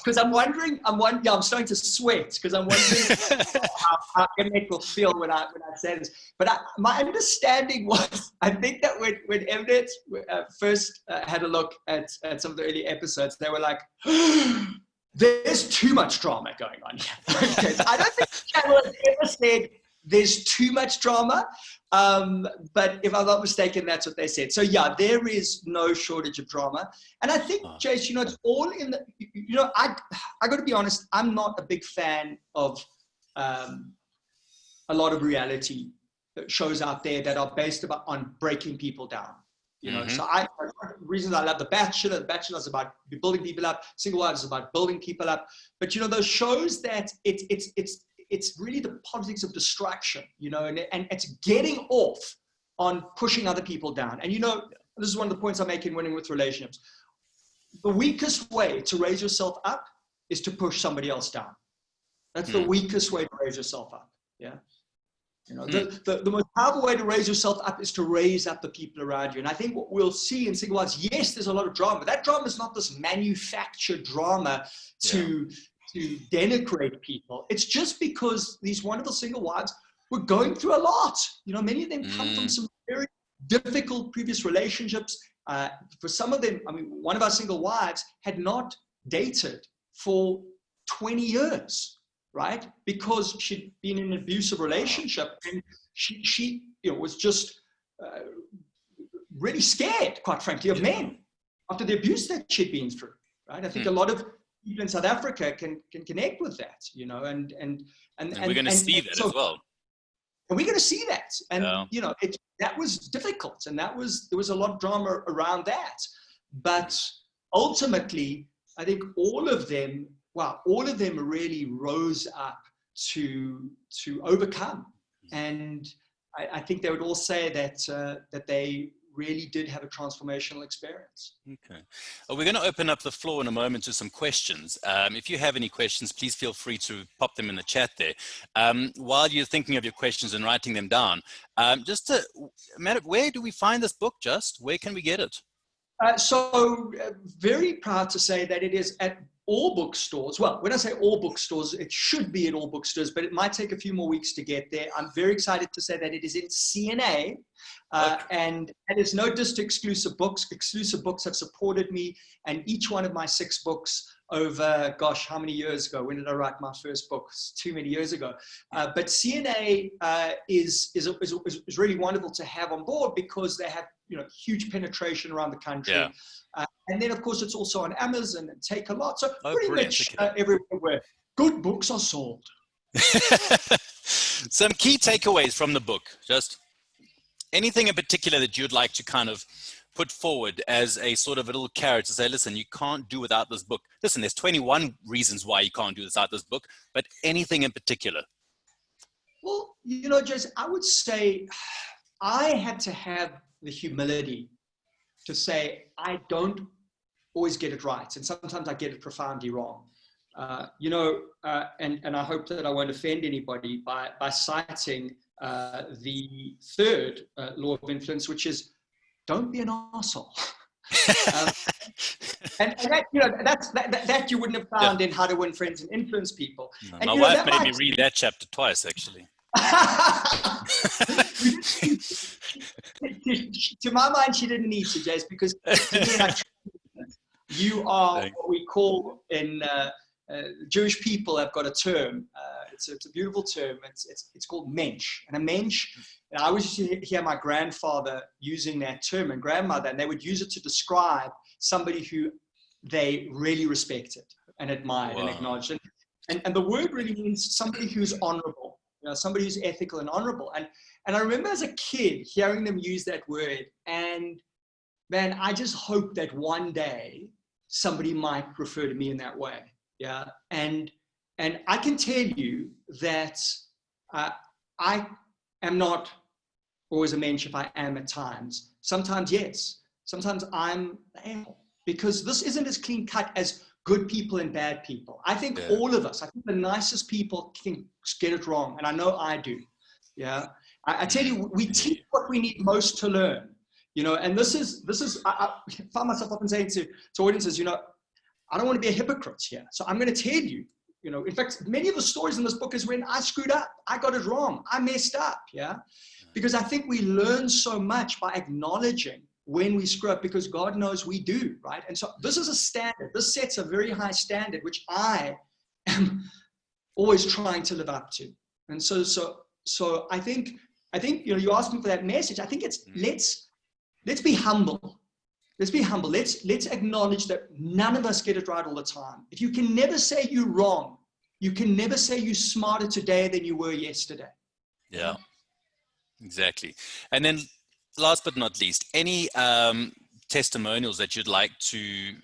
Because I'm starting to sweat because I'm wondering how Mnet will feel when I say this. But my understanding was, I think that when Mnet first had a look at some of the early episodes, they were like, there's too much drama going on here. Okay, so I don't think the channel has ever said there's too much drama, but if I'm not mistaken, that's what they said. So yeah, there is no shortage of drama. And I think, Jace, it's all in the, I got to be honest, I'm not a big fan of a lot of reality shows out there that are based on breaking people down. So reasons I love The Bachelor. The Bachelor is about building people up. Single Wives is about building people up. But those shows that it's it's really the politics of distraction, and it's getting off on pushing other people down. And this is one of the points I make in Winning with Relationships. The weakest way to raise yourself up is to push somebody else down. That's the weakest way to raise yourself up. Yeah. The most powerful way to raise yourself up is to raise up the people around you. And I think what we'll see in single wives, yes, there's a lot of drama, but that drama is not this manufactured drama to denigrate people. It's just because these wonderful single wives were going through a lot. Many of them come from some very difficult previous relationships. For some of them, one of our single wives had not dated for 20 years. Right? Because she'd been in an abusive relationship, and she was just really scared, quite frankly, of men after the abuse that she'd been through. Right? I think a lot of people in South Africa can connect with that, and we're going to see that as well. And we're going to see that, and that was difficult, and there was a lot of drama around that. But ultimately, I think all of them really rose up to overcome. And I think they would all say that they really did have a transformational experience. Okay. Well, we're going to open up the floor in a moment to some questions. If you have any questions, please feel free to pop them in the chat there. While you're thinking of your questions and writing them down, Matt, where do we find this book, Where can we get it? Very proud to say that it is at all bookstores. Well, when I say all bookstores, it should be at all bookstores, but it might take a few more weeks to get there. I'm very excited to say that it is in CNA, and it is no just exclusive books. Exclusive books have supported me, and each one of my 6 books over, gosh, how many years ago? When did I write my first book? It's too many years ago. But CNA is really wonderful to have on board because they have huge penetration around the country. Yeah. And then, of course, it's also on Amazon and Take-A-Lot. So pretty much everywhere where good books are sold. Some key takeaways from the book. Just anything in particular that you'd like to kind of put forward as a sort of a little carrot to say, listen, you can't do without this book. Listen, there's 21 reasons why you can't do without this book, but anything in particular? Well, Jace, I would say I had to have the humility to say, I don't always get it right. And sometimes I get it profoundly wrong. And I hope that I won't offend anybody by citing the third law of influence, which is don't be an arsehole. and that you wouldn't have found in How to Win Friends and Influence People. No, and, my wife made me read that chapter twice, actually. To my mind, she didn't need to, Jace, because you are what we call in Jewish people have got a term. It's a beautiful term. It's called mensch. And a mensch, and I always used to hear my grandfather using that term and grandmother, and they would use it to describe somebody who they really respected and admired and acknowledged. And the word really means somebody who's honorable, somebody who's ethical and honorable. And I remember as a kid hearing them use that word, and man, I just hope that one day somebody might refer to me in that way. Yeah. And I can tell you that I am not always a mensch if I am at times. Sometimes, yes. Sometimes I'm because this isn't as clean cut as good people and bad people. I think all of us, I think the nicest people can get it wrong. And I know I do. Yeah. I tell you, we teach what we need most to learn, and this is, I find myself often saying to audiences, I don't want to be a hypocrite here. So I'm going to tell you, in fact, many of the stories in this book is when I screwed up, I got it wrong, I messed up. Yeah. Because I think we learn so much by acknowledging when we screw up, because God knows we do, right? And so this is a standard. This sets a very high standard, which I am always trying to live up to. And so I think you asked me for that message. I think it's let's be humble. Let's be humble. Let's acknowledge that none of us get it right all the time. If you can never say you're wrong, you can never say you're smarter today than you were yesterday. Yeah, exactly. And then last but not least, any testimonials that you'd like to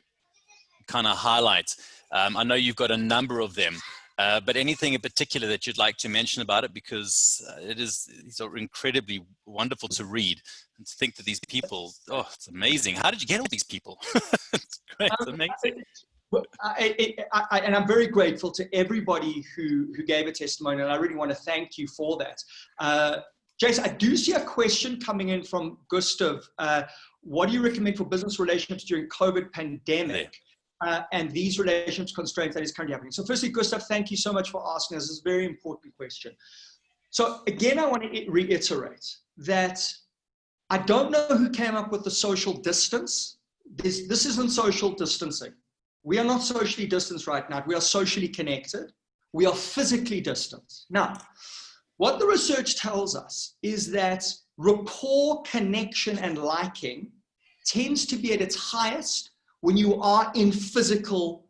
kind of highlight? I know you've got a number of them. But anything in particular that you'd like to mention about it, because these are incredibly wonderful to read, and to think that these people, oh, it's amazing. How did you get all these people? It's great, it's amazing. And I'm very grateful to everybody who gave a testimony, and I really want to thank you for that. Jason, I do see a question coming in from Gustav. What do you recommend for business relationships during COVID pandemic? And these relationships constraints that is currently happening. So firstly, Gustav, thank you so much for asking us. This is a very important question. So again, I want to reiterate that I don't know who came up with the social distance. This isn't social distancing. We are not socially distanced right now. We are socially connected. We are physically distant. Now, what the research tells us is that rapport, connection, and liking tends to be at its highest when you are in physical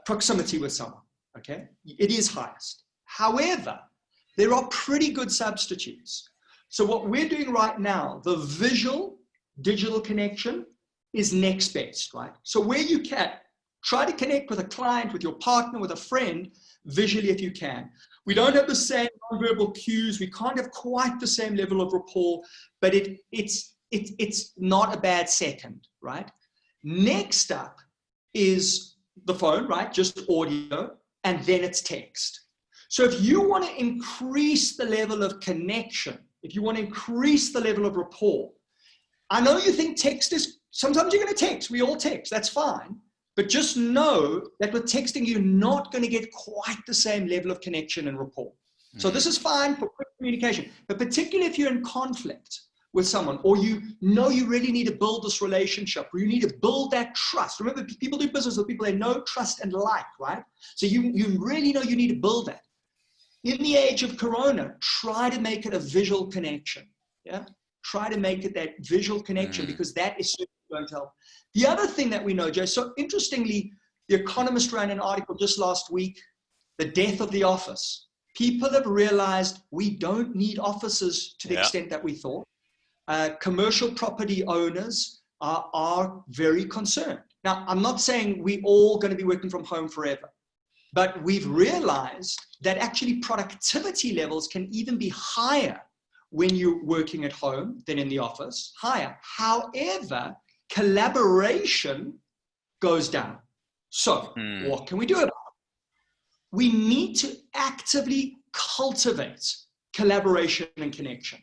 proximity with someone, okay? It is highest. However, there are pretty good substitutes. So what we're doing right now, the visual digital connection is next best, right? So where you can, try to connect with a client, with your partner, with a friend, visually if you can. We don't have the same nonverbal cues. We can't have quite the same level of rapport, but it's not a bad second, right? Next up is the phone, right? Just audio, and then it's text. So if you want to increase the level of connection, if you want to increase the level of rapport, I know you think text is, sometimes you're going to text. We all text, that's fine. But just know that with texting, you're not going to get quite the same level of connection and rapport. So this is fine for quick communication, but particularly if you're in conflict with someone, or you know you really need to build this relationship, or you need to build that trust. Remember, people do business with people they know, trust, and like, right? So you really know you need to build that. In the age of Corona, try to make it a visual connection. Yeah, try to make it that visual connection, because that is certainly going to help. The other thing that we know, Jay, so interestingly, The Economist ran an article just last week, the death of the office. People have realized we don't need offices to the extent that we thought. Commercial property owners are very concerned. Now, I'm not saying we're all going to be working from home forever, but we've realized that actually productivity levels can even be higher when you're working at home than in the office, higher. However, collaboration goes down. So what can we do about it? We need to actively cultivate collaboration and connection.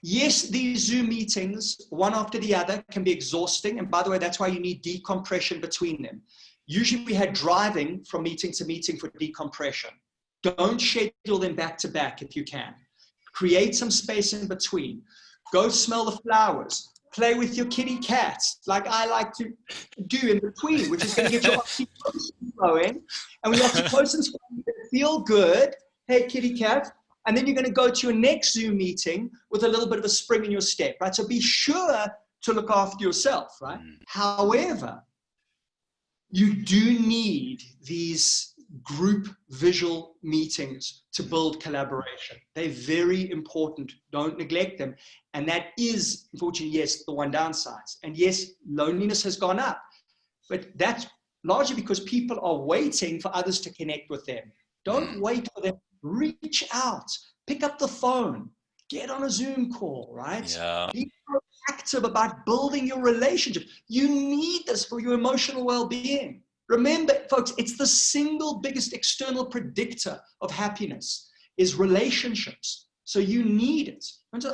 Yes, these Zoom meetings, one after the other, can be exhausting. And by the way, that's why you need decompression between them. Usually we had driving from meeting to meeting for decompression. Don't schedule them back to back if you can. Create some space in between. Go smell the flowers. Play with your kitty cats, like I like to do in between, which is going to get your oxytocin flowing. And when your oxytocin's flowing, you're going to feel good. Hey, kitty cat. And then you're going to go to your next Zoom meeting with a little bit of a spring in your step, right? So be sure to look after yourself, right? However, you do need these group visual meetings to build collaboration. They're very important. Don't neglect them. And that is, unfortunately, yes, the one downside. And yes, loneliness has gone up. But that's largely because people are waiting for others to connect with them. Don't wait for them. Reach out. Pick up the phone. Get on a Zoom call, right? Yeah. Be proactive about building your relationship. You need this for your emotional well-being. Remember, folks, it's the single biggest external predictor of happiness is relationships. So you need it.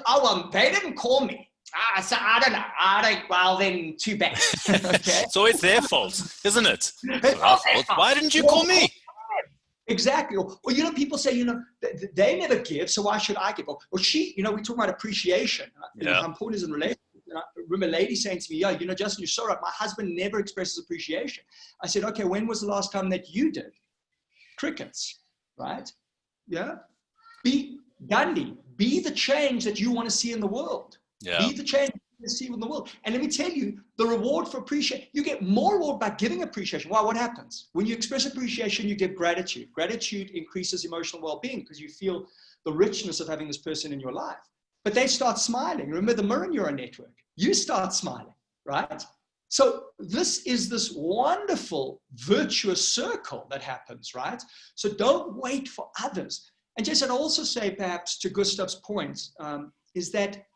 Oh, well, they didn't call me. So I don't know. Well, then too bad. Okay? So it's their fault, isn't it? It's our fault. Why didn't you call me? Exactly. Or, you know, people say, you know, they never give, so why should I give? Or she, you know, we talk about appreciation. You know, how important is in relationships. I remember a lady saying to me, yeah, you know, Justin, you're so right. My husband never expresses appreciation. I said, okay, when was the last time that you did? Crickets, right? Yeah. Be Gandhi. Be the change that you want to see in the world. Yeah. Be the change you want to see in the world. And let me tell you, the reward for appreciation, you get more reward by giving appreciation. Wow, what happens? When you express appreciation, you give gratitude. Gratitude increases emotional well-being because you feel the richness of having this person in your life. But they start smiling. Remember the mirror neuron network. You start smiling, right? So this is this wonderful virtuous circle that happens, right? So don't wait for others. And Jason, I'd also say perhaps to Gustav's point, is that,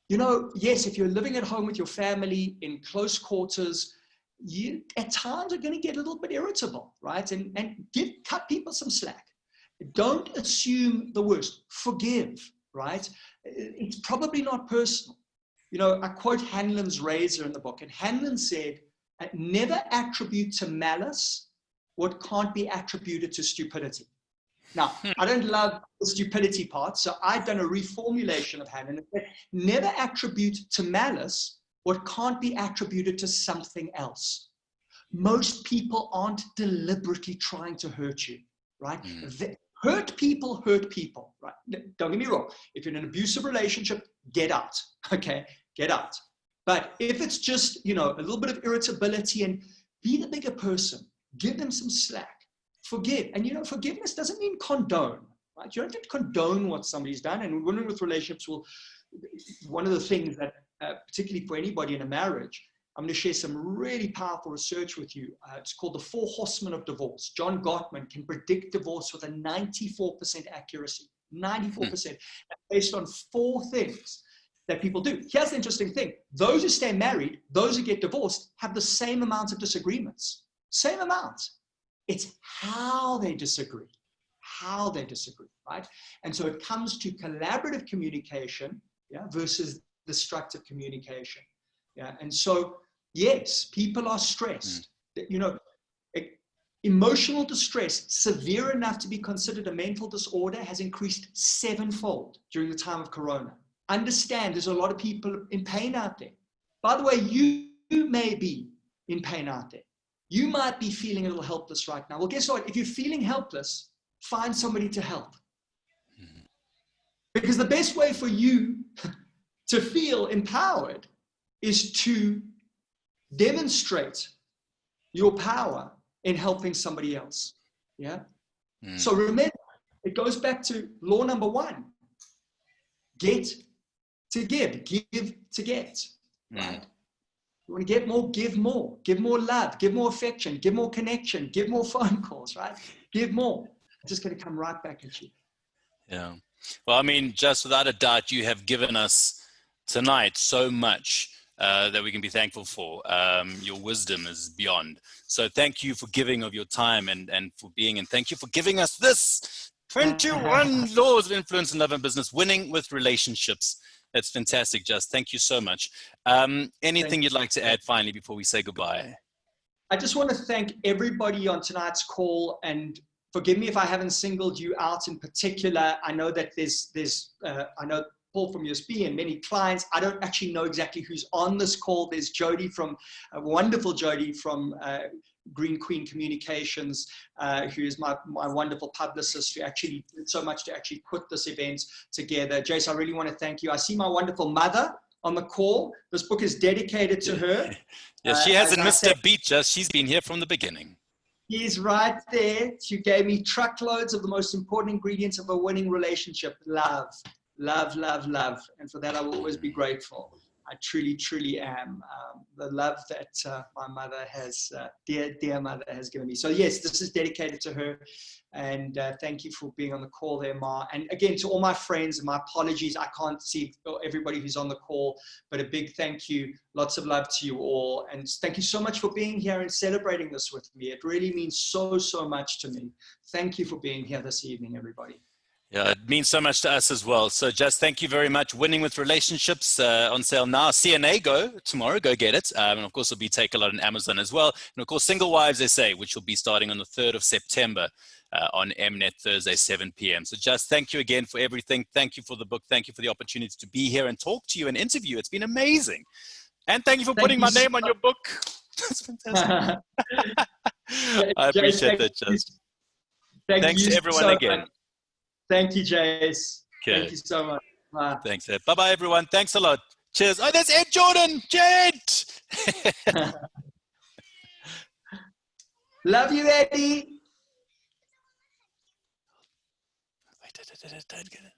you know, yes, if you're living at home with your family in close quarters, you at times are going to get a little bit irritable, right? And cut people some slack. Don't assume the worst. Forgive, right? It's probably not personal. You know, I quote Hanlon's razor in the book, and Hanlon said, never attribute to malice what can't be attributed to stupidity. Now, I don't love the stupidity part, so I've done a reformulation of Hanlon. Never attribute to malice what can't be attributed to something else. Most people aren't deliberately trying to hurt you, right? Hurt people, right? Don't get me wrong. If you're in an abusive relationship, get out, okay? Get out. But if it's just, you know, a little bit of irritability, and be the bigger person, give them some slack, forgive. And, you know, forgiveness doesn't mean condone, right? You don't have to condone what somebody's done. And women with relationships will, one of the things that, particularly for anybody in a marriage, I'm going to share some really powerful research with you. It's called the 4 Horsemen of Divorce. John Gottman can predict divorce with a 94% accuracy, 94%, based on 4 things that people do. Here's the interesting thing. Those who stay married, those who get divorced, have the same amount of disagreements. Same amount. It's how they disagree, right? And so it comes to collaborative communication, yeah, versus destructive communication. Yeah, and so, yes, people are stressed. You know, emotional distress, severe enough to be considered a mental disorder, has increased 7-fold during the time of Corona. Understand, there's a lot of people in pain out there. By the way, you may be in pain out there. You might be feeling a little helpless right now. Well, guess what? If you're feeling helpless, find somebody to help. Because the best way for you to feel empowered is to demonstrate your power in helping somebody else. Yeah. So remember, it goes back to law number 1. Get to give to get, right? You want to get more, give more love, give more affection, give more connection, give more phone calls, right? Give more. It's just going to come right back at you. Yeah. Well, I mean, just without a doubt, you have given us tonight so much that we can be thankful for. Your wisdom is beyond. So thank you for giving of your time and for being, and thank you for giving us this 21 laws of influence in love and business, winning with relationships. That's fantastic, Just. Thank you so much. Anything you'd like to add finally before we say goodbye? I just want to thank everybody on tonight's call, and forgive me if I haven't singled you out in particular. I know that I know Paul from USB and many clients. I don't actually know exactly who's on this call. There's Jody wonderful Jody from Green Queen Communications, who is my wonderful publicist, who actually did so much to actually put this event together. Jace, I really want to thank you. I see my wonderful mother on the call. This book is dedicated to her. Yes, she hasn't missed a beat, Just. She's been here from the beginning. She's right there. She gave me truckloads of the most important ingredients of a winning relationship: love. Love, love, love. And for that, I will always be grateful. I truly, truly am. The love that my mother has, dear mother, has given me. So yes, this is dedicated to her. And thank you for being on the call there, Ma. And again, to all my friends, my apologies. I can't see everybody who's on the call, but a big thank you. Lots of love to you all. And thank you so much for being here and celebrating this with me. It really means so, so much to me. Thank you for being here this evening, everybody. Yeah, it means so much to us as well. So just thank you very much. Winning with Relationships on sale now. CNA Go tomorrow. Go get it. And of course, it'll be Take a Lot on Amazon as well. And of course, Single Wives SA, which will be starting on the 3rd of September on Mnet Thursday, 7 p.m. So just thank you again for everything. Thank you for the book. Thank you for the opportunity to be here and talk to you and interview. It's been amazing. And thank you for putting my name on your book. That's fantastic. I appreciate that, Just. Thanks to everyone again. Thank you, Jace. Okay. Thank you so much. Bye. Thanks, Ed. Bye-bye, everyone. Thanks a lot. Cheers. Oh, there's Ed Jordan. Jed. Love you, Eddie. Wait, don't get it.